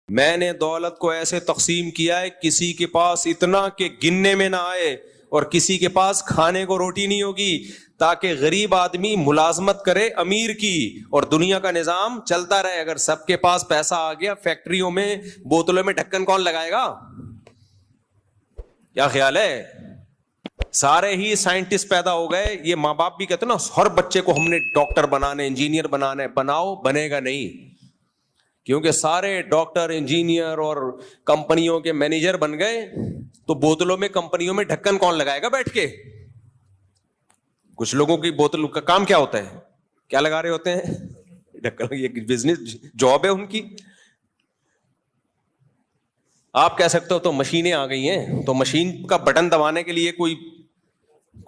میں نے دولت کو ایسے تقسیم کیا ہے کسی کے پاس اتنا کہ گننے میں نہ آئے اور کسی کے پاس کھانے کو روٹی نہیں ہوگی، تاکہ غریب آدمی ملازمت کرے امیر کی اور دنیا کا نظام چلتا رہے۔ اگر سب کے پاس پیسہ آ گیا، فیکٹریوں میں بوتلوں میں ڈھکن کون لگائے گا؟ کیا خیال ہے؟ سارے ہی سائنٹسٹ پیدا ہو گئے۔ یہ ماں باپ بھی کہتے ہیں نا ہر بچے کو ہم نے ڈاکٹر بنانا ہے، انجینئر بنانا ہے، بناؤ، بنے گا نہیں، کیونکہ سارے ڈاکٹر انجینئر اور کمپنیوں کے مینیجر بن گئے تو بوتلوں میں کمپنیوں میں ڈھکن کون لگائے گا بیٹھ کے؟ کچھ لوگوں کی بوتل کا کام کیا ہوتا ہے؟ کیا لگا رہے ہوتے ہیں؟ ڈھکن۔ یہ بزنس جاب ہے ان کی۔ آپ کہہ سکتے ہو تو مشینیں آ گئی ہیں، تو مشین کا بٹن دبانے کے لیے کوئی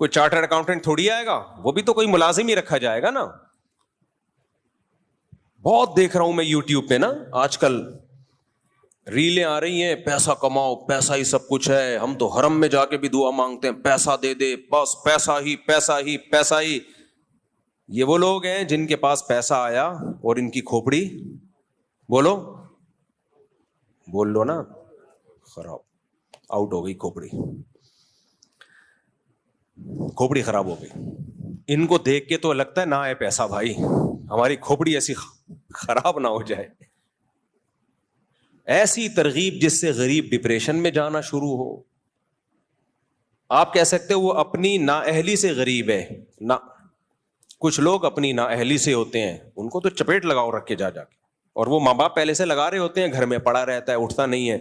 چارٹرڈ اکاؤنٹنٹ تھوڑی آئے گا، وہ بھی تو کوئی ملازم ہی رکھا جائے گا نا۔ بہت دیکھ رہا ہوں میں یوٹیوب پہ نا آج کل ریلیں آ رہی ہیں، پیسہ کماؤ، پیسہ ہی سب کچھ ہے، ہم تو حرم میں جا کے بھی دعا مانگتے ہیں پیسہ دے دے، بس پیسہ ہی پیسہ ہی پیسہ ہی۔ یہ وہ لوگ ہیں جن کے پاس پیسہ آیا اور ان کی کھوپڑی، بولو بول لو نا، خراب، آؤٹ ہو گئی کھوپڑی، کھوپڑی خراب ہو گئی۔ ان کو دیکھ کے تو لگتا ہے نہ ہے پیسہ بھائی، ہماری کھوپڑی ایسی خراب نہ ہو جائے۔ ایسی ترغیب جس سے غریب ڈپریشن میں جانا شروع ہو۔ آپ کہہ سکتے ہو وہ اپنی نااہلی سے غریب ہے، نہ کچھ لوگ اپنی نااہلی سے ہوتے ہیں، ان کو تو چپیٹ لگاؤ رکھ کے جا کے، اور وہ ماں باپ پہلے سے لگا رہے ہوتے ہیں، گھر میں پڑا رہتا ہے، اٹھتا نہیں ہے۔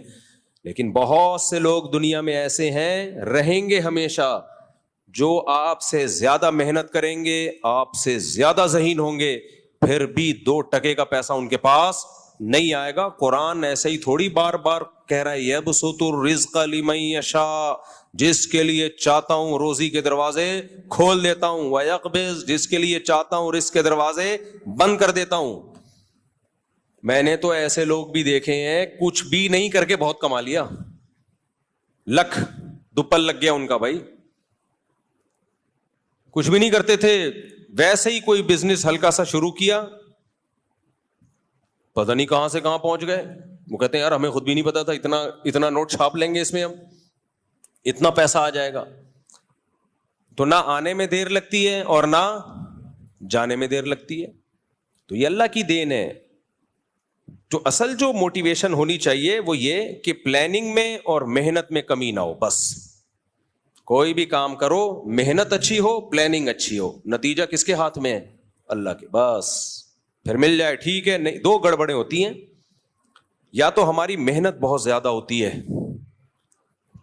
لیکن بہت سے لوگ دنیا میں ایسے ہیں، رہیں گے ہمیشہ، جو آپ سے زیادہ محنت کریں گے، آپ سے زیادہ ذہین ہوں گے، پھر بھی 2 ٹکے کا پیسہ ان کے پاس نہیں آئے گا۔ قرآن ایسے ہی تھوڑی بار بار کہہ رہا ہے یبسط الرزق لمن یشاء، جس کے لیے چاہتا ہوں روزی کے دروازے کھول دیتا ہوں، ویقبض، جس کے لیے چاہتا ہوں رزق کے دروازے بند کر دیتا ہوں۔ میں نے تو ایسے لوگ بھی دیکھے ہیں کچھ بھی نہیں کر کے بہت کما لیا، لکھ دوپل لگ گیا ان کا بھائی، کچھ بھی نہیں کرتے تھے، ویسے ہی کوئی بزنس ہلکا سا شروع کیا، پتہ نہیں کہاں سے کہاں پہنچ گئے۔ وہ کہتے ہیں یار ہمیں خود بھی نہیں پتا تھا، اتنا نوٹ چھاپ لیں گے اس میں، ہم اتنا پیسہ آ جائے گا۔ تو نہ آنے میں دیر لگتی ہے اور نہ جانے میں دیر لگتی ہے۔ تو یہ اللہ کی دین ہے۔ جو موٹیویشن ہونی چاہیے وہ یہ کہ پلاننگ میں اور محنت میں کمی نہ ہو۔ بس کوئی بھی کام کرو، محنت اچھی ہو، پلاننگ اچھی ہو، نتیجہ کس کے ہاتھ میں ہے؟ اللہ کے۔ بس پھر مل جائے ٹھیک ہے، نہیں 2 گڑبڑیں ہوتی ہیں، یا تو ہماری محنت بہت زیادہ ہوتی ہے،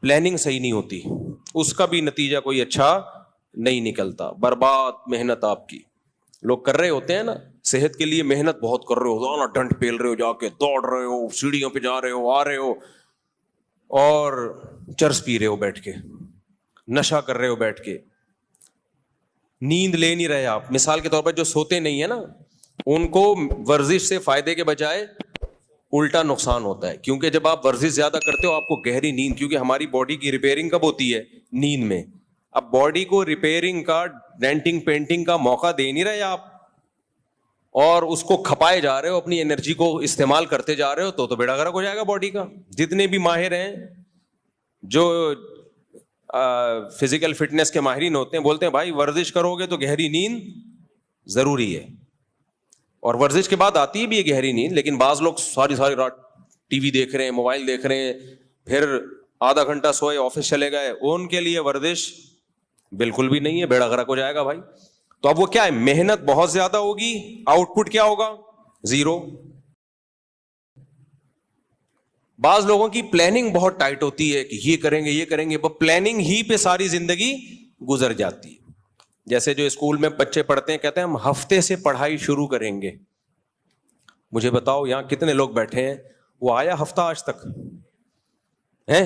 پلاننگ صحیح نہیں ہوتی، اس کا بھی نتیجہ کوئی اچھا نہیں نکلتا، برباد محنت آپ کی۔ لوگ کر رہے ہوتے ہیں نا، صحت کے لیے محنت بہت کر رہے ہو، ڈنڈ پیل رہے ہو، جا کے دوڑ رہے ہو، سیڑھیوں پہ جا رہے ہو، آ رہے ہو، اور چرس پی رہے ہو بیٹھ کے، نشہ کر رہے ہو بیٹھ کے، نیند لے نہیں رہے آپ۔ مثال کے طور پر جو سوتے نہیں ہیں نا، ان کو ورزش سے فائدے کے بجائے الٹا نقصان ہوتا ہے، کیونکہ جب آپ ورزش زیادہ کرتے ہو آپ کو گہری نیند، کیونکہ ہماری باڈی کی ریپیئرنگ کب ہوتی ہے؟ نیند میں۔ اب باڈی کو ریپیئرنگ کا، ڈینٹنگ پینٹنگ کا موقع دے نہیں رہے آپ، اور اس کو کھپائے جا رہے ہو، اپنی انرجی کو استعمال کرتے جا رہے ہو، تو بیڑا غرق ہو جائے گا باڈی کا۔ جتنے بھی ماہر ہیں، جو فزیکل فٹنس کے ماہرین ہوتے ہیں، بولتے ہیں بھائی ورزش کرو گے تو گہری نیند ضروری ہے، اور ورزش کے بعد آتی ہے بھی یہ گہری نیند۔ لیکن بعض لوگ ساری رات ٹی وی دیکھ رہے ہیں، موبائل دیکھ رہے ہیں، پھر آدھا گھنٹہ سوئے، آفس چلے گئے، ان کے لیے ورزش بالکل بھی نہیں ہے، بیڑا غرق ہو جائے گا بھائی۔ تو اب وہ کیا ہے؟ محنت بہت زیادہ ہوگی، آؤٹ پٹ کیا ہوگا؟ 0۔ بعض لوگوں کی پلاننگ بہت ٹائٹ ہوتی ہے کہ یہ کریں گے یہ کریں گے، وہ پلاننگ ہی پہ ساری زندگی گزر جاتی ہے۔ جیسے جو اسکول میں بچے پڑھتے ہیں، کہتے ہیں ہم ہفتے سے پڑھائی شروع کریں گے۔ مجھے بتاؤ یہاں کتنے لوگ بیٹھے ہیں وہ آیا ہفتہ آج تک ہے؟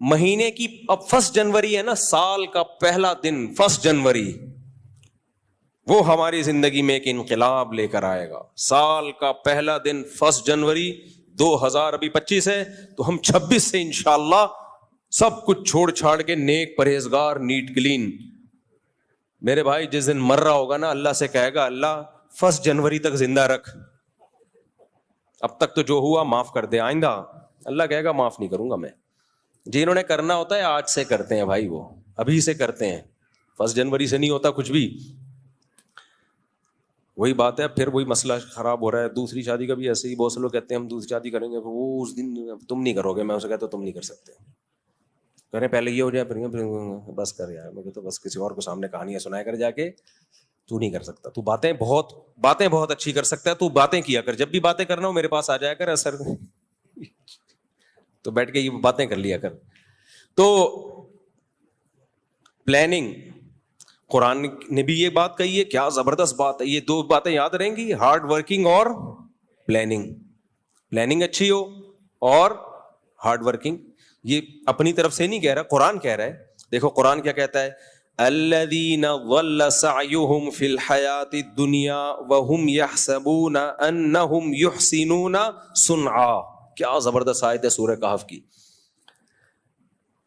مہینے کی اب 1 جنوری ہے نا، سال کا پہلا دن 1 جنوری، وہ ہماری زندگی میں ایک انقلاب لے کر آئے گا۔ سال کا پہلا دن 1 جنوری 2025 ہے، تو ہم 26 سے انشاءاللہ سب کچھ چھوڑ چھاڑ کے نیک پرہیزگار نیٹ کلین، میرے بھائی جس دن مر رہا ہوگا نا، اللہ سے کہے گا اللہ 1 جنوری تک زندہ رکھ، اب تک تو جو ہوا معاف کر دے, آئندہ اللہ کہے گا معاف نہیں کروں گا میں. جنہوں نے کرنا ہوتا ہے آج سے کرتے ہیں بھائی, وہ ابھی سے کرتے ہیں, 1 جنوری سے نہیں ہوتا کچھ بھی. وہی بات ہے, پھر وہی مسئلہ خراب ہو رہا ہے. دوسری شادی کا بھی ایسے ہی, بہت سے لوگ کہتے ہیں ہم دوسری شادی کریں گے, وہ اس دن تم نہیں کرو گے. میں اسے کہتا ہوں تم نہیں کر سکتے, کریں پہلے یہ ہو جائے پھر بس کر یار. میں کہتا ہوں بس کسی اور کو سامنے کہانیاں سنایا کر جا کے, تو نہیں کر سکتا. تو باتیں بہت اچھی کر سکتا ہے, تو باتیں کیا کر. جب بھی باتیں کرنا ہو میرے پاس آ جایا کر, اثر تو بیٹھ کے یہ باتیں کر لیا کر. تو پلاننگ, قرآن نے بھی یہ بات کہی ہے, کیا زبردست بات ہے. یہ 2 باتیں یاد رہیں گی, ہارڈ ورکنگ اور پلاننگ. پلاننگ اچھی ہو اور ہارڈ ورکنگ. یہ اپنی طرف سے نہیں کہہ رہا, قرآن کہہ رہا ہے. دیکھو قرآن کیا کہتا ہے, الذین ضل سعیہم فی الحیاۃ الدنیا وہم یحسبون انہم یحسنون صنعا. کیا زبردست آیت ہے سورہ کہف کی.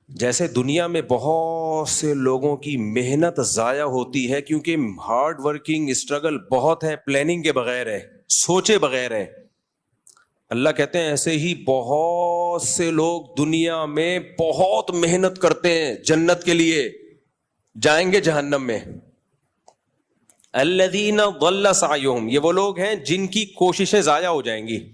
جیسے دنیا میں بہت سے لوگوں کی محنت ضائع ہوتی ہے کیونکہ ہارڈ ورکنگ اسٹرگل بہت ہے, پلاننگ کے بغیر ہے, سوچے بغیر ہے. اللہ کہتے ہیں ایسے ہی بہت سے لوگ دنیا میں بہت محنت کرتے ہیں جنت کے لیے, جائیں گے جہنم میں. الذین ضل سعیہم, یہ وہ لوگ ہیں جن کی کوششیں ضائع ہو جائیں گی.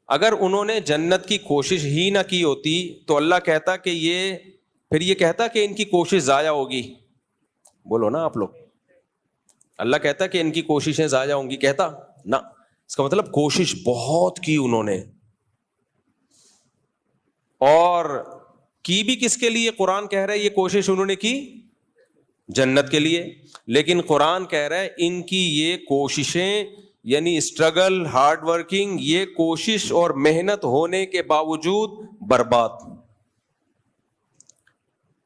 اگر انہوں نے جنت کی کوشش ہی نہ کی ہوتی تو اللہ کہتا کہ یہ کہتا کہ ان کی کوشش ضائع ہوگی. بولو نا آپ لوگ, اللہ کہتا کہ ان کی کوششیں ضائع ہوں گی, کہتا نہ. اس کا مطلب کوشش بہت کی انہوں نے, اور کی بھی کس کے لیے؟ قرآن کہہ رہا ہے یہ کوشش انہوں نے کی جنت کے لیے. لیکن قرآن کہہ رہا ہے ان کی یہ کوششیں یعنی اسٹرگل, ہارڈ ورکنگ, یہ کوشش اور محنت ہونے کے باوجود برباد.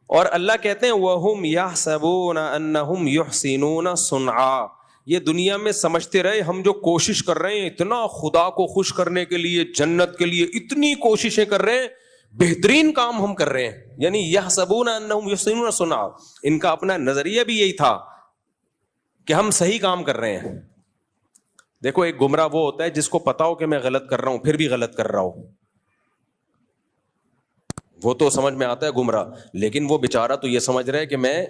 اور اللہ کہتے ہیں وَهُمْ يَحْسَبُونَ أَنَّهُمْ يُحْسِنُونَ صُنْعًا. یہ دنیا میں سمجھتے رہے ہم جو کوشش کر رہے ہیں اتنا خدا کو خوش کرنے کے لیے, جنت کے لیے اتنی کوششیں کر رہے ہیں, بہترین کام ہم کر رہے ہیں. یعنی يَحْسَبُونَ أَنَّهُمْ يُحْسِنُونَ صُنْعًا, ان کا اپنا نظریہ بھی یہی تھا کہ ہم صحیح کام کر رہے ہیں. دیکھو ایک گمراہ وہ ہوتا ہے جس کو پتا ہو کہ میں غلط کر رہا ہوں پھر بھی غلط کر رہا ہوں, وہ تو سمجھ میں آتا ہے گمراہ. لیکن وہ بیچارہ تو یہ سمجھ رہا ہے کہ میں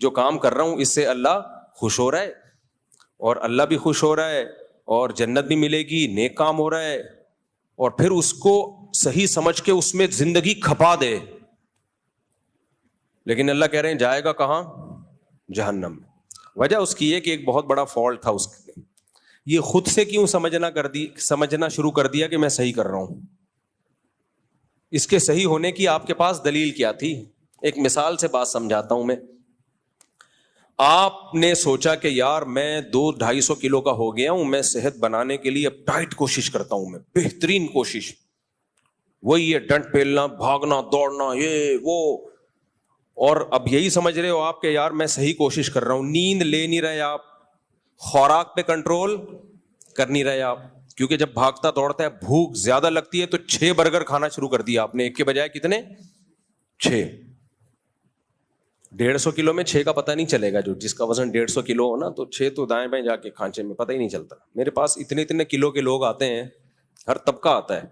جو کام کر رہا ہوں اس سے اللہ خوش ہو رہا ہے, اور اللہ بھی خوش ہو رہا ہے, اور جنت بھی ملے گی, نیک کام ہو رہا ہے, اور پھر اس کو صحیح سمجھ کے اس میں زندگی کھپا دے. لیکن اللہ کہہ رہے ہیں جائے گا کہاں؟ جہنم. وجہ اس کی ہے کہ ایک بہت بڑا فالٹ تھا اس کے, یہ خود سے کیوں سمجھنا شروع کر دیا کہ میں صحیح کر رہا ہوں. اس کے صحیح ہونے کی آپ کے پاس دلیل کیا تھی؟ ایک مثال سے بات سمجھاتا ہوں میں. آپ نے سوچا کہ یار میں 200-250 کلو کا ہو گیا ہوں, میں صحت بنانے کے لیے اب ٹائٹ کوشش کرتا ہوں, میں بہترین کوشش, وہی ہے ڈنڈ پیلنا, بھاگنا, دوڑنا, یہ وہ. اور اب یہی سمجھ رہے ہو آپ کہ یار میں صحیح کوشش کر رہا ہوں. نیند لے نہیں رہے آپ, خوراک پہ کنٹرول کر نہیں رہے آپ, کیونکہ جب بھاگتا دوڑتا ہے بھوک زیادہ لگتی ہے تو 6 برگر کھانا شروع کر دیا آپ نے, ایک کے بجائے کتنے؟ 6. 150 کلو میں 6 کا پتہ نہیں چلے گا. جو جس کا وزن 150 کلو ہو نا تو 6 تو دائیں بائیں جا کے کھانچے میں پتہ ہی نہیں چلتا. میرے پاس اتنے کلو کے لوگ آتے ہیں, ہر طبقہ آتا ہے,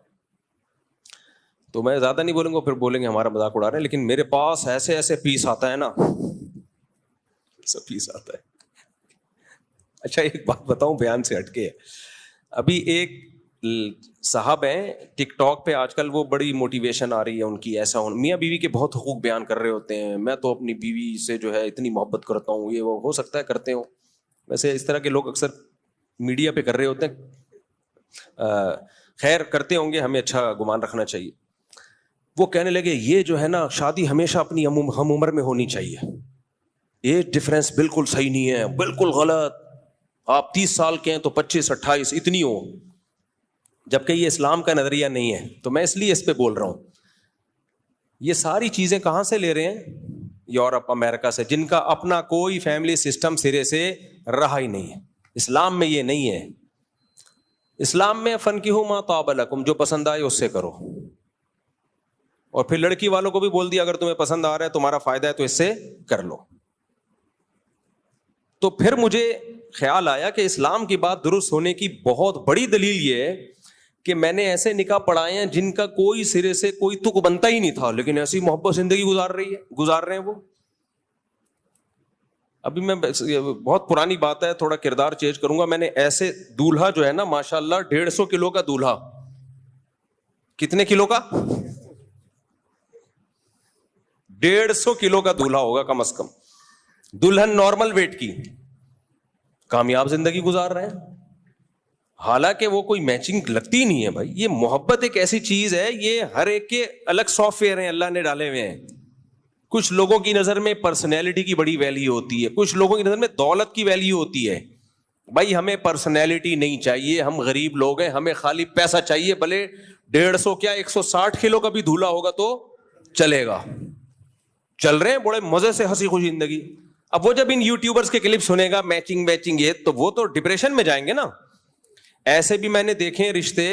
تو میں زیادہ نہیں بولوں گا, پھر بولیں گے ہمارا مذاق اڑا رہے ہیں. لیکن میرے پاس ایسے پیس آتا ہے نا, ایسا پیس آتا ہے. اچھا ایک بات بتاؤں بیان سے ہٹ کے, ابھی ایک صاحب ہیں ٹک ٹاک پہ آج کل, وہ بڑی موٹیویشن آ رہی ہے ان کی, ایسا میاں بیوی کے بہت حقوق بیان کر رہے ہوتے ہیں. میں تو اپنی بیوی سے جو ہے اتنی محبت کرتا ہوں, یہ وہ, ہو سکتا ہے کرتے ہوں, ویسے اس طرح کے لوگ اکثر میڈیا پہ کر رہے ہوتے ہیں, خیر کرتے ہوں گے, ہمیں اچھا گمان رکھنا چاہیے. وہ کہنے لگے یہ جو ہے نا شادی ہمیشہ اپنی ہم عمر میں ہونی چاہیے, ایج ڈفرینس بالکل صحیح نہیں ہے, بالکل غلط. آپ 30 سال کے ہیں تو 25-28 اتنی ہو, جبکہ یہ اسلام کا نظریہ نہیں ہے. تو میں اس لیے اس پہ بول رہا ہوں. یہ ساری چیزیں کہاں سے لے رہے ہیں؟ یورپ, امریکہ سے, جن کا اپنا کوئی فیملی سسٹم سرے سے رہا ہی نہیں ہے. اسلام میں یہ نہیں ہے. اسلام میں فنکحوا ما طاب لکم, جو پسند آئے اس سے کرو. اور پھر لڑکی والوں کو بھی بول دیا اگر تمہیں پسند آ رہا ہے, تمہارا فائدہ ہے تو اس سے کر لو. تو پھر مجھے خیال آیا کہ اسلام کی بات درست ہونے کی بہت بڑی دلیل یہ ہے کہ میں نے ایسے نکاح پڑھائے ہیں جن کا کوئی سرے سے کوئی تک بنتا ہی نہیں تھا, لیکن ایسی محبت زندگی گزار رہے ہیں وہ. ابھی میں بہت پرانی بات ہے, تھوڑا کردار چینج کروں گا. میں نے ایسے دولہا جو ہے نا ماشاءاللہ 150 کلو کا دولہا, کتنے کلو کا, 150 کلو کا دولہا ہوگا کم از کم, دلہن نارمل ویٹ کی, کامیاب زندگی گزار رہے ہیں. حالانکہ وہ کوئی میچنگ لگتی نہیں ہے بھائی. یہ محبت ایک ایسی چیز ہے, یہ ہر ایک کے الگ سافٹ ویئر ہیں اللہ نے ڈالے ہوئے ہیں. کچھ لوگوں کی نظر میں پرسنالٹی کی بڑی ویلیو ہوتی ہے, کچھ لوگوں کی نظر میں دولت کی ویلیو ہوتی ہے. بھائی ہمیں پرسنالٹی نہیں چاہیے, ہم غریب لوگ ہیں, ہمیں خالی پیسہ چاہیے. بھلے 150 کیا 160 کلو کا بھی دھولا ہوگا تو چلے گا. چل رہے ہیں بڑے مزے سے ہنسی خوشی زندگی. اب وہ جب ان یوٹیوبرز کے کلپ سنے گا میچنگ یہ, تو وہ تو ڈپریشن میں جائیں گے نا. ایسے بھی میں نے دیکھے رشتے,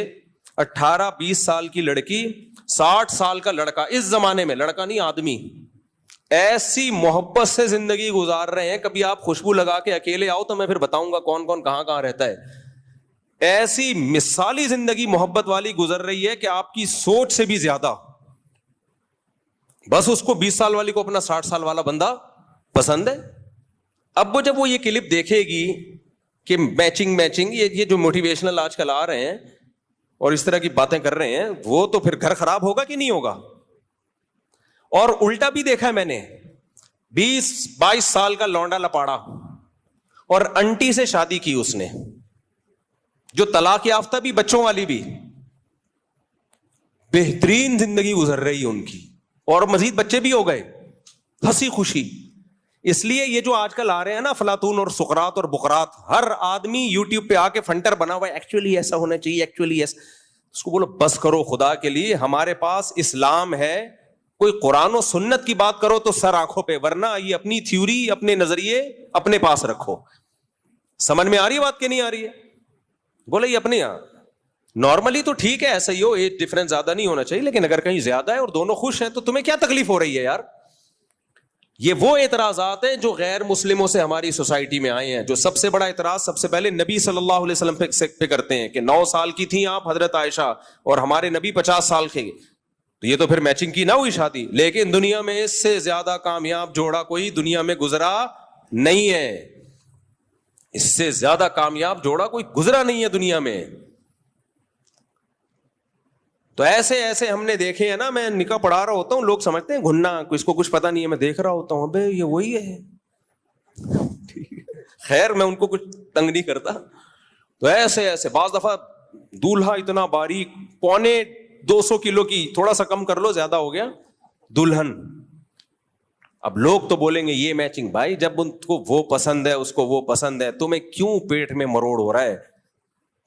18-20 سال کی لڑکی 60 سال کا لڑکا, اس زمانے میں لڑکا نہیں آدمی, ایسی محبت سے زندگی گزار رہے ہیں. کبھی آپ خوشبو لگا کے اکیلے آؤ تو میں پھر بتاؤں گا کون کون کہاں کہاں رہتا ہے. ایسی مثالی زندگی محبت والی گزر رہی ہے کہ آپ کی سوچ سے بھی زیادہ. بس اس کو 20 سال والی کو اپنا 60 سال والا بندہ پسند ہے. اب وہ جب وہ یہ کلپ دیکھے گی کہ میچنگ یہ جو موٹیویشنل آج کل آ رہے ہیں اور اس طرح کی باتیں کر رہے ہیں, وہ تو پھر گھر خراب ہوگا کہ نہیں ہوگا. اور الٹا بھی دیکھا ہے میں نے, 20-22 سال کا لونڈا لپاڑا اور انٹی سے شادی کی اس نے, جو طلاق یافتہ بھی بچوں والی بھی, بہترین زندگی گزر رہی ہے ان کی, اور مزید بچے بھی ہو گئے, ہنسی خوشی. اس لیے یہ جو آج کل آ رہے ہیں نا افلاطون اور سقراط اور بقراط, ہر آدمی یوٹیوب پہ آ کے فنٹر بنا ہوا ہے, ایکچولی ایسا ہونا چاہیے, ایکچولی ایسا. اس کو بولو بس کرو خدا کے لیے, ہمارے پاس اسلام ہے. کوئی قرآن و سنت کی بات کرو تو سر آنکھوں پہ, ورنہ یہ اپنی تھیوری اپنے نظریے اپنے پاس رکھو. سمجھ میں آ رہی ہے بات کہ نہیں آ رہی ہے؟ بولے یہ اپنے یہاں نارملی تو ٹھیک ہے, ایسا ہی ہو, ایج ڈفرنس زیادہ نہیں ہونا چاہیے, لیکن اگر کہیں زیادہ ہے اور دونوں خوش ہیں تو تمہیں کیا تکلیف ہو رہی ہے یار؟ یہ وہ اعتراضات ہیں جو غیر مسلموں سے ہماری سوسائٹی میں آئے ہیں. جو سب سے بڑا اعتراض سب سے پہلے نبی صلی اللہ علیہ وسلم پہ کرتے ہیں کہ 9 سال کی تھیں آپ حضرت عائشہ اور ہمارے نبی 50 سال کے, تو یہ تو پھر میچنگ کی نہ ہوئی شادی. لیکن دنیا میں اس سے زیادہ کامیاب جوڑا کوئی دنیا میں گزرا نہیں ہے, اس سے زیادہ کامیاب جوڑا کوئی گزرا نہیں ہے دنیا میں. تو ایسے ہم نے دیکھے ہیں نا, میں نکاح پڑھا رہا ہوتا ہوں, لوگ سمجھتے ہیں گھننا, اس کو کچھ پتا نہیں ہے, میں دیکھ رہا ہوتا ہوں ابے یہ وہی ہے. خیر میں ان کو کچھ تنگ نہیں کرتا. تو ایسے بعض دفعہ دولہا اتنا باریک, 250 کلو کی, تھوڑا سا کم کر لو زیادہ ہو گیا, دلہن. اب لوگ تو بولیں گے یہ میچنگ. بھائی جب ان کو وہ پسند ہے, اس کو وہ پسند ہے, تمہیں کیوں پیٹ میں مروڑ ہو رہا ہے,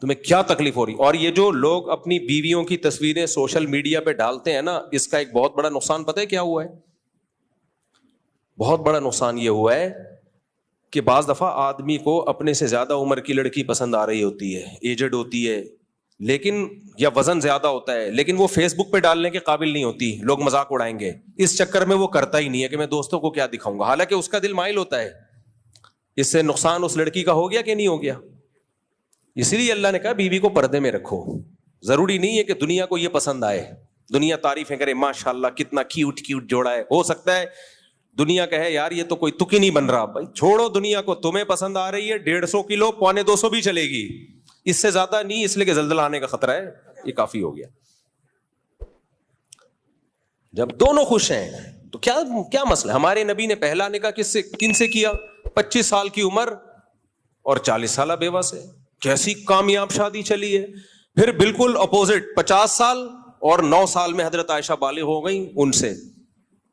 تمہیں کیا تکلیف ہو رہی؟ اور یہ جو لوگ اپنی بیویوں کی تصویریں سوشل میڈیا پہ ڈالتے ہیں نا, اس کا ایک بہت بڑا نقصان پتہ ہے کیا ہوا ہے؟ بہت بڑا نقصان یہ ہوا ہے کہ بعض دفعہ آدمی کو اپنے سے زیادہ عمر کی لڑکی پسند آ رہی ہوتی ہے, ایجڈ ہوتی ہے, لیکن یا وزن زیادہ ہوتا ہے, لیکن وہ فیس بک پہ ڈالنے کے قابل نہیں ہوتی, لوگ مذاق اڑائیں گے. اس چکر میں وہ کرتا ہی نہیں ہے کہ میں دوستوں کو کیا دکھاؤں گا, حالانکہ اس کا دل مائل ہوتا ہے. اس سے نقصان اس لڑکی کا ہو گیا کہ نہیں ہو گیا؟ اسی لیے اللہ نے کہا بیوی کو پردے میں رکھو. ضروری نہیں ہے کہ دنیا کو یہ پسند آئے, دنیا تعریفیں کرے ماشاءاللہ کتنا کیوٹ جوڑا ہے. ہو سکتا ہے دنیا کہے یار یہ تو کوئی تک ہی نہیں بن رہا. بھائی چھوڑو دنیا کو, تمہیں پسند آ رہی ہے 150 کلو, 250 بھی چلے گی, اس سے زیادہ نہیں, اس لیے کہ زلزلہ آنے کا خطرہ ہے, یہ کافی ہو گیا. جب دونوں خوش ہیں تو کیا مسئلہ؟ ہمارے نبی نے پہلا نکاح کن سے کیا؟ 25 سال کی عمر اور 40 سالہ بیوہ سے. کیسی کامیاب شادی چلی ہے. پھر بالکل اپوزٹ 50 سال اور 9 سال میں حضرت عائشہ بالغ ہو گئی ان سے,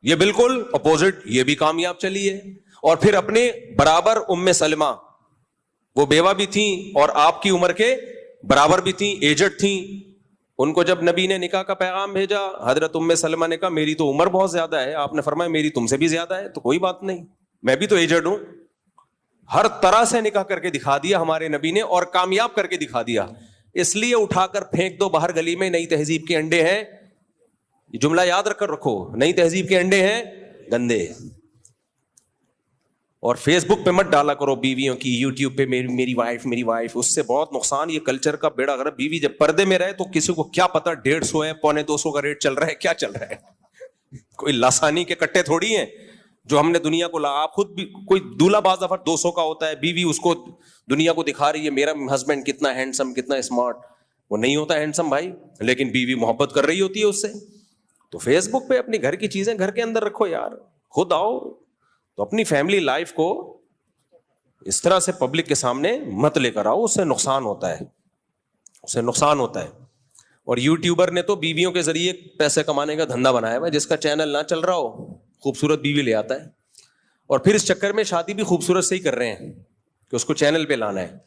یہ بالکل اپوزٹ, یہ بھی کامیاب چلی ہے. اور پھر اپنے برابر ام سلمہ, وہ بیوہ بھی تھیں اور آپ کی عمر کے برابر بھی تھیں, ایجڈ تھیں. ان کو جب نبی نے نکاح کا پیغام بھیجا, حضرت ام سلمہ نے کہا میری تو عمر بہت زیادہ ہے. آپ نے فرمایا میری تم سے بھی زیادہ ہے, تو کوئی بات نہیں, میں بھی تو ایجڈ ہوں. ہر طرح سے نکاح کر کے دکھا دیا ہمارے نبی نے, اور کامیاب کر کے دکھا دیا. اس لیے اٹھا کر پھینک دو باہر گلی میں, نئی تہذیب کے انڈے ہیں. یہ جملہ یاد رکھ کر رکھو, نئی تہذیب کے انڈے ہیں گندے. اور فیس بک پہ مت ڈالا کرو بیویوں کی، یوٹیوب پہ میری وائف، اس سے بہت نقصان. یہ کلچر کا بیڑا غرق. بیوی جب پردے میں رہے تو کسی کو کیا پتا 150 ہے، 250 کا ریٹ چل رہا ہے، کیا چل رہا ہے. کوئی لاسانی کے کٹے تھوڑی ہیں جو ہم نے دنیا کو آپ خود بھی کوئی دولہا بعض دفعہ 200 کا ہوتا ہے، بیوی اس کو دنیا کو دکھا رہی ہے میرا ہسبینڈ کتنا ہینڈسم، کتنا اسمارٹ. وہ نہیں ہوتا ہینڈسم بھائی، لیکن بیوی محبت کر رہی ہوتی ہے اس سے. تو فیس بک پہ اپنی گھر کی چیزیں گھر کے اندر رکھو یار. خود آؤ تو اپنی فیملی لائف کو اس طرح سے پبلک کے سامنے مت لے کر آؤ، اس سے نقصان ہوتا ہے، اس سے نقصان ہوتا ہے. اور یوٹیوبر نے تو بیویوں کے ذریعے پیسے کمانے کا دھندا بنایا ہوا ہے. جس کا چینل نہ چل رہا ہو خوبصورت بیوی لے آتا ہے، اور پھر اس چکر میں شادی بھی خوبصورت سے ہی کر رہے ہیں کہ اس کو چینل پہ لانا ہے.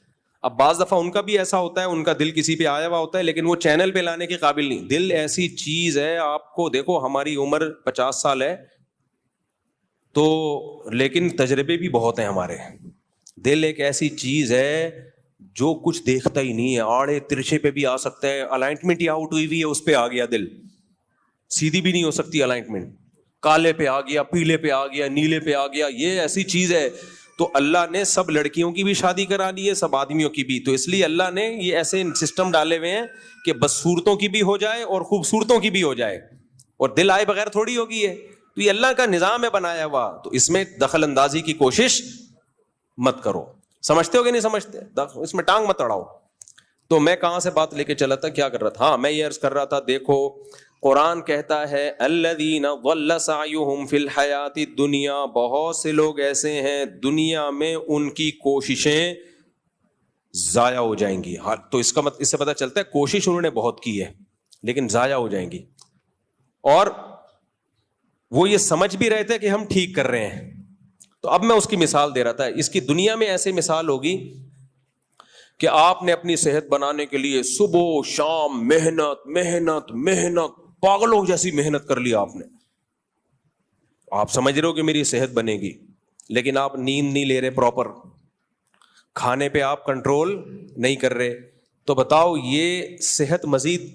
اب بعض دفعہ ان کا بھی ایسا ہوتا ہے، ان کا دل کسی پہ آیا ہوا ہوتا ہے، لیکن وہ چینل پہ لانے کے قابل نہیں. دل ایسی چیز ہے، آپ کو دیکھو ہماری عمر 50 سال ہے تو، لیکن تجربے بھی بہت ہیں ہمارے. دل ایک ایسی چیز ہے جو کچھ دیکھتا ہی نہیں ہے، آڑے ترچھے پہ بھی آ سکتا ہے. الائنمنٹ ہی آؤٹ ہوئی ہوئی ہے، اس پہ آ گیا دل. سیدھی بھی نہیں ہو سکتی الائنمنٹ، کالے پہ آ گیا، پیلے پہ آ گیا، نیلے پہ آ گیا. یہ ایسی چیز ہے. تو اللہ نے سب لڑکیوں کی بھی شادی کرا لی ہے، سب آدمیوں کی بھی. تو اس لیے اللہ نے یہ ایسے سسٹم ڈالے ہوئے ہیں کہ بدصورتوں کی بھی ہو جائے اور خوبصورتوں کی بھی ہو جائے، اور دل آئے بغیر تھوڑی ہوگی ہے. تو یہ اللہ کا نظام ہے بنایا ہوا. تو اس میں دخل اندازی کی کوشش مت کرو. سمجھتے ہو کہ نہیں سمجھتے؟ اس میں ٹانگ مت اڑاؤ. تو میں کہاں سے بات لے کے چلا تھا، کیا کر رہا تھا؟ ہاں، میں یہ عرض کر رہا تھا، دیکھو قرآن کہتا ہے الذین ضل سعیہم فی الحیات الدنیا، بہت سے لوگ ایسے ہیں دنیا میں ان کی کوششیں ضائع ہو جائیں گی. تو اس سے پتہ چلتا ہے کوشش انہوں نے بہت کی ہے لیکن ضائع ہو جائیں گی. اور وہ یہ سمجھ بھی رہے تھے کہ ہم ٹھیک کر رہے ہیں. تو اب میں اس کی مثال دے رہا تھا. اس کی دنیا میں ایسے مثال ہوگی کہ آپ نے اپنی صحت بنانے کے لیے صبح و شام محنت محنت محنت، پاگلوں جیسی محنت کر لی آپ نے. آپ سمجھ رہے ہو کہ میری صحت بنے گی، لیکن آپ نیند نہیں لے رہے پراپر، کھانے پہ آپ کنٹرول نہیں کر رہے. تو بتاؤ یہ صحت مزید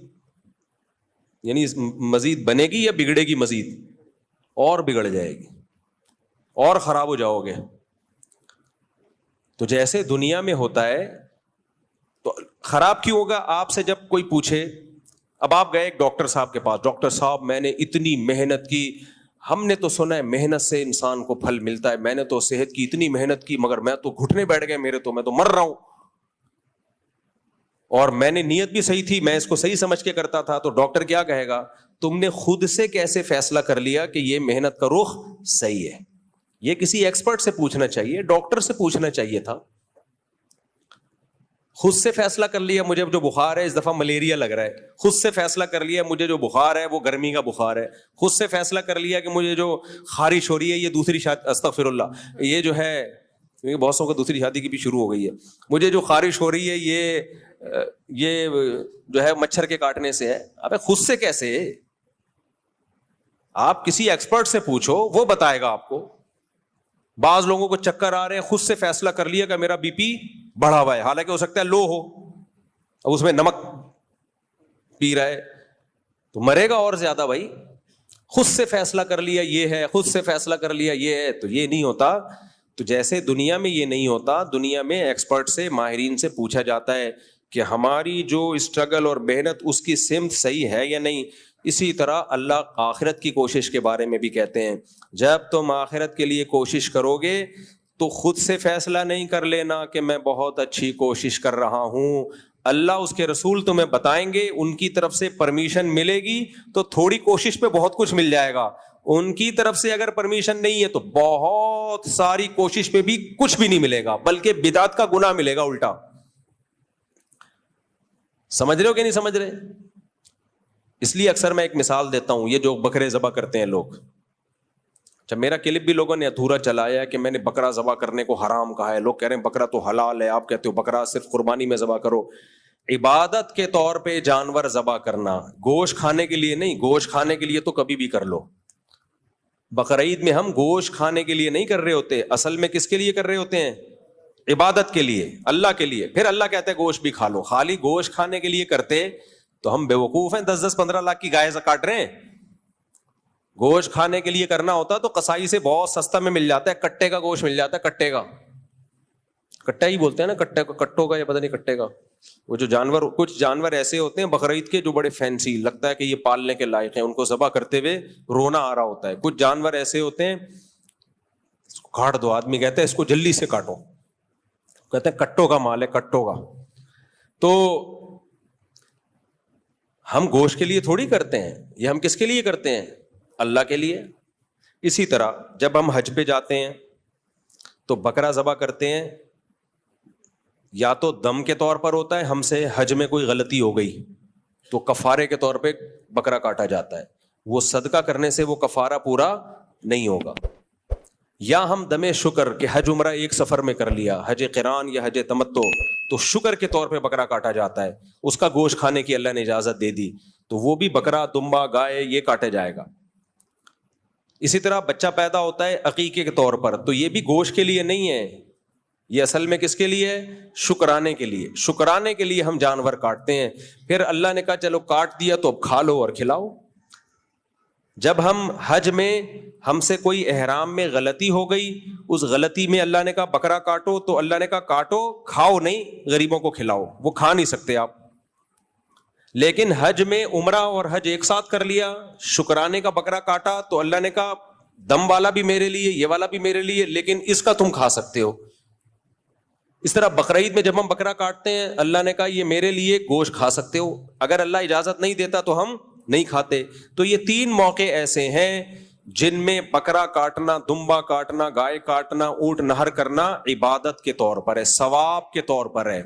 یعنی مزید بنے گی یا بگڑے گی؟ مزید اور بگڑ جائے گی اور خراب ہو جاؤ گے. تو جیسے دنیا میں ہوتا ہے تو خراب کیوں ہوگا؟ آپ سے جب کوئی پوچھے، اب آپ گئے ایک ڈاکٹر صاحب کے پاس، ڈاکٹر صاحب میں نے اتنی محنت کی، ہم نے تو سنا ہے محنت سے انسان کو پھل ملتا ہے، میں نے تو صحت کی اتنی محنت کی مگر میں تو گھٹنے بیٹھ گئے میرے، تو میں تو مر رہا ہوں، اور میں نے نیت بھی صحیح تھی، میں اس کو صحیح سمجھ کے کرتا تھا. تو ڈاکٹر کیا کہے گا؟ تم نے خود سے کیسے فیصلہ کر لیا کہ یہ محنت کا رخ صحیح ہے؟ یہ کسی ایکسپرٹ سے پوچھنا چاہیے، ڈاکٹر سے پوچھنا چاہیے تھا. خود سے فیصلہ کر لیا مجھے جو بخار ہے اس دفعہ ملیریا لگ رہا ہے، خود سے فیصلہ کر لیا مجھے جو بخار ہے وہ گرمی کا بخار ہے، خود سے فیصلہ کر لیا کہ مجھے جو خارش ہو رہی ہے یہ دوسری شادی، استغفر اللہ، یہ جو ہے بہت سو کو دوسری شادی کی بھی شروع ہو گئی ہے، مجھے جو خارش ہو رہی ہے یہ جو ہے مچھر کے کاٹنے سے ہے. ابے خود سے کیسے؟ آپ کسی ایکسپرٹ سے پوچھو، وہ بتائے گا آپ کو. بعض لوگوں کو چکر آ رہے ہیں، خود سے فیصلہ کر لیا کہ میرا بی پی بڑھا ہوا ہے، حالانکہ ہو سکتا ہے لو ہو، اب اس میں نمک پی رہا ہے تو مرے گا اور زیادہ. بھائی خود سے فیصلہ کر لیا یہ ہے، خود سے فیصلہ کر لیا یہ ہے، تو یہ نہیں ہوتا. تو جیسے دنیا میں یہ نہیں ہوتا، دنیا میں ایکسپرٹ سے، ماہرین سے پوچھا جاتا ہے کہ ہماری جو اسٹرگل اور محنت اس کی سمت صحیح ہے یا نہیں. اسی طرح اللہ آخرت کی کوشش کے بارے میں بھی کہتے ہیں، جب تم آخرت کے لیے کوشش کرو گے تو خود سے فیصلہ نہیں کر لینا کہ میں بہت اچھی کوشش کر رہا ہوں. اللہ اس کے رسول تمہیں بتائیں گے، ان کی طرف سے پرمیشن ملے گی تو تھوڑی کوشش پہ بہت کچھ مل جائے گا. ان کی طرف سے اگر پرمیشن نہیں ہے تو بہت ساری کوشش پہ بھی کچھ بھی نہیں ملے گا، بلکہ بدعت کا گناہ ملے گا الٹا. سمجھ رہے ہو کہ نہیں سمجھ رہے؟ اس لیے اکثر میں ایک مثال دیتا ہوں، یہ جو بکرے ذبح کرتے ہیں لوگ، جب میرا کلپ بھی لوگوں نے ادھورا چلایا کہ میں نے بکرا ذبح کرنے کو حرام کہا ہے، لوگ کہہ رہے ہیں بکرا تو حلال ہے، آپ کہتے ہو بکرا صرف قربانی میں ذبح کرو. عبادت کے طور پہ جانور ذبح کرنا، گوشت کھانے کے لیے نہیں. گوشت کھانے کے لیے تو کبھی بھی کر لو. بقرعید میں ہم گوشت کھانے کے لیے نہیں کر رہے ہوتے، اصل میں کس کے لیے کر رہے ہوتے ہیں؟ عبادت کے لیے، اللہ کے لیے. پھر اللہ کہتا ہے گوشت بھی کھا لو. خالی گوشت کھانے کے لیے کرتے تو ہم بے وقوف ہیں، 10-10 15 لاکھ کی گائے کاٹ رہے ہیں. گوشت کھانے کے لیے کرنا ہوتا تو قصائی سے بہت سستا میں مل جاتا ہے, کٹے کا گوشت مل جاتا ہے, کٹے کا, کٹا ہی بولتے ہیں نا, کٹے کا, کٹوں کا, یا پتہ نہیں کٹے کا. وہ جو جانور, کچھ جانور ایسے ہوتے ہیں بقرعید کے جو بڑے فینسی لگتا ہے کہ یہ پالنے کے لائق ہیں, ان کو ذبح کرتے ہوئے رونا آ رہا ہوتا ہے. کچھ جانور ایسے ہوتے ہیں اس کو کاٹ دو, آدمی کہتا ہے اس کو جلدی سے کاٹو, کہتے ہیں کٹوں کا مال ہے, کٹوں کا. تو ہم گوشت کے لیے تھوڑی کرتے ہیں, یہ ہم کس کے لیے کرتے ہیں؟ اللہ کے لیے. اسی طرح جب ہم حج پہ جاتے ہیں تو بکرا ذبح کرتے ہیں, یا تو دم کے طور پر ہوتا ہے, ہم سے حج میں کوئی غلطی ہو گئی تو کفارے کے طور پہ بکرا کاٹا جاتا ہے, وہ صدقہ کرنے سے وہ کفارہ پورا نہیں ہوگا. یا ہم دم شکر کہ حج عمرہ ایک سفر میں کر لیا, حج قران یا حج تمتع, تو شکر کے طور پہ بکرا کاٹا جاتا ہے, اس کا گوشت کھانے کی اللہ نے اجازت دے دی, تو وہ بھی بکرا, دمبا, گائے یہ کاٹا جائے گا. اسی طرح بچہ پیدا ہوتا ہے عقیقے کے طور پر, تو یہ بھی گوشت کے لیے نہیں ہے, یہ اصل میں کس کے لیے ہے؟ شکرانے کے لیے. شکرانے کے لیے ہم جانور کاٹتے ہیں. پھر اللہ نے کہا چلو کاٹ دیا تو اب کھا لو اور کھلاؤ. جب ہم حج میں ہم سے کوئی احرام میں غلطی ہو گئی, اس غلطی میں اللہ نے کہا بکرا کاٹو, تو اللہ نے کہا کاٹو, کھاؤ نہیں, غریبوں کو کھلاؤ, وہ کھا نہیں سکتے آپ. لیکن حج میں عمرہ اور حج ایک ساتھ کر لیا, شکرانے کا بکرا کاٹا, تو اللہ نے کہا دم والا بھی میرے لیے, یہ والا بھی میرے لیے, لیکن اس کا تم کھا سکتے ہو. اس طرح بقرعید میں جب ہم بکرا کاٹتے ہیں, اللہ نے کہا یہ میرے لیے گوشت کھا سکتے ہو, اگر اللہ اجازت نہیں دیتا تو ہم نہیں کھاتے. تو یہ 3 موقع ایسے ہیں جن میں بکرا کاٹنا, دمبا کاٹنا, گائے کاٹنا, اونٹ نہر کرنا عبادت کے طور پر ہے, ثواب کے طور پر ہے.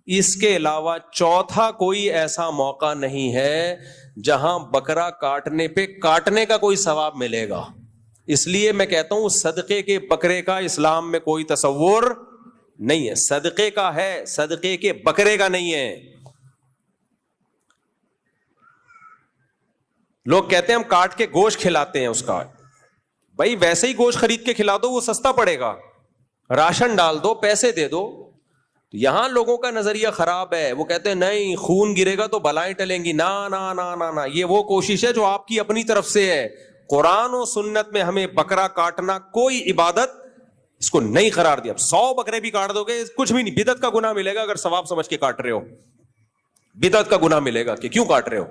اس کے علاوہ چوتھا کوئی ایسا موقع نہیں ہے جہاں بکرا کاٹنے پہ کاٹنے کا کوئی ثواب ملے گا. اس لیے میں کہتا ہوں صدقے کے بکرے کا اسلام میں کوئی تصور نہیں ہے. صدقے کا ہے, صدقے کے بکرے کا نہیں ہے. لوگ کہتے ہیں ہم کاٹ کے گوشت کھلاتے ہیں اس کا, بھائی ویسے ہی گوشت خرید کے کھلا دو, وہ سستا پڑے گا, راشن ڈال دو, پیسے دے دو. یہاں لوگوں کا نظریہ خراب ہے, وہ کہتے ہیں نہیں خون گرے گا تو بلائیں ٹلیں گی. نا نا نا نا نا, یہ وہ کوشش ہے جو آپ کی اپنی طرف سے ہے. قرآن و سنت میں ہمیں بکرا کاٹنا کوئی عبادت اس کو نہیں قرار دیا. 100 بکرے بھی کاٹ دو گے کچھ بھی نہیں, بدعت کا گناہ ملے گا. اگر ثواب سمجھ کے کاٹ رہے ہو, بدعت کا گناہ ملے گا کہ کیوں کاٹ رہے ہو.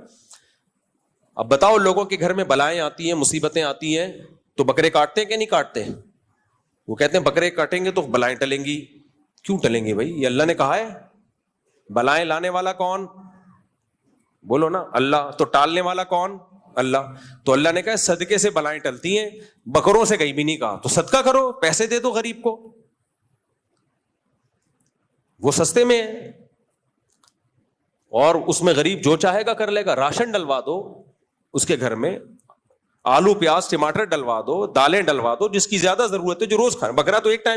اب بتاؤ, لوگوں کے گھر میں بلائیں آتی ہیں, مصیبتیں آتی ہیں, تو بکرے کاٹتے ہیں کہ نہیں کاٹتے؟ وہ کہتے ہیں بکرے کاٹیں گے تو بلائیں ٹلیں گی. کیوں ٹلیں گے بھائی؟ یہ اللہ نے کہا ہے. بلائیں لانے والا کون؟ بولو نا, اللہ. تو ٹالنے والا کون؟ اللہ. تو اللہ نے کہا صدقے سے بلائیں ٹلتی ہیں, بکروں سے کہیں بھی نہیں کہا. تو صدقہ کرو, پیسے دے دو غریب کو, وہ سستے میں ہے, اور اس میں غریب جو چاہے گا کر لے گا. راشن ڈلوا دو اس کے گھر میں, آلو پیاز ٹماٹر ڈلوا دو, دالیں ڈلوا دو, جس کی زیادہ ضرورت ہے, جو روز کھائے. بکرا تو ایک ٹائم